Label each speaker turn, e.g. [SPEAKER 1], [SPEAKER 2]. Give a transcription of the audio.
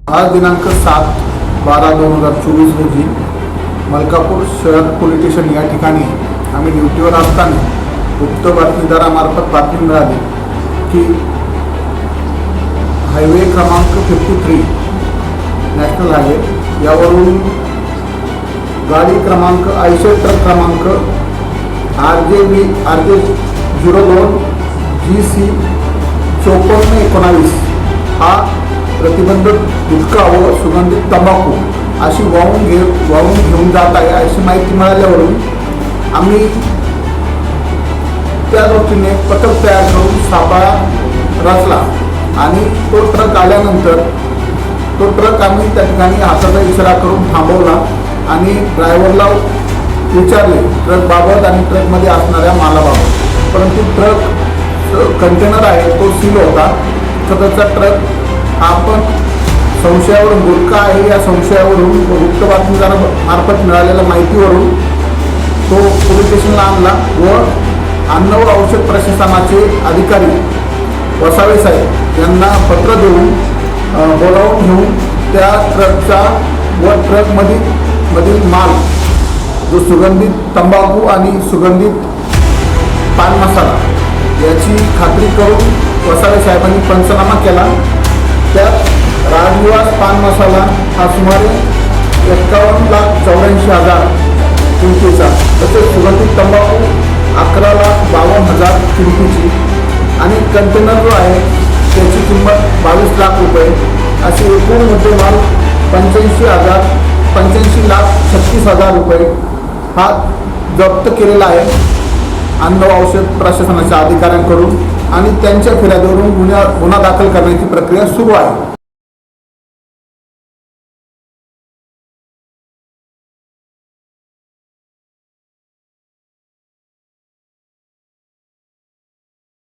[SPEAKER 1] आज दिनांक 7/12/2024 रोजी मलकापूर शहर पोलीस स्टेशन या ठिकाणी आम्ही ड्युटीवर असताना गुप्त बातमीदारामार्फत बातमी मिळाली की हायवे क्रमांक 53 नॅशनल हायवे यावरून गाडी क्रमांक आयशर ट्रक क्रमांक RJ 02 GC 5419 हा प्रतिबंधित गुटखा व सुगंधित तंबाखू अशी वाहून घेऊन जात आहे अशी माहिती मिळाल्यावरून आम्ही त्या दृष्टीने पथक तयार करून सापळा रचला आणि तो ट्रक आल्यानंतर तो ट्रक आम्ही त्या ठिकाणी हाताचा इशारा करून थांबवला आणि ड्रायव्हरला विचारले ट्रकबाबत आणि ट्रकमध्ये असणाऱ्या मालाबाबत, परंतु ट्रक कंटेनर आहे तो सील होता. सदरचा ट्रक आपण संशयावरून गुटखा आहे या संशयावरून गुप्त बातमीदारामार्फत मिळालेल्या माहितीवरून तो पोलीस स्टेशनला आणला व अन्न व औषध प्रशासनाचे अधिकारी वसावे साहेब यांना पत्र देऊन बोलावून घेऊन त्या ट्रकचा व ट्रकमधील माल जो सुगंधित तंबाखू आणि सुगंधित पान मसाला याची खात्री करून वसावे साहेबांनी पंचनामा केला. त्यात राजनिवास पान मसाला हा सुमारे 51,84,000 किमतीचा, तसेच सुगंधित तंबाखू 11,52,000 किमतीची आणि कंटेनर जो आहे त्याची किंमत 22 लाख रुपये अशी एकूण मुद्देमाल 85,36,000 रुपये हा जप्त केलेला आहे अन्न व औषध प्रशासनाच्या अधिकाऱ्यांकडून आणि त्यांच्या फिर्यादीवरून गुन्हा दाखल करण्याची प्रक्रिया सुरू आहे.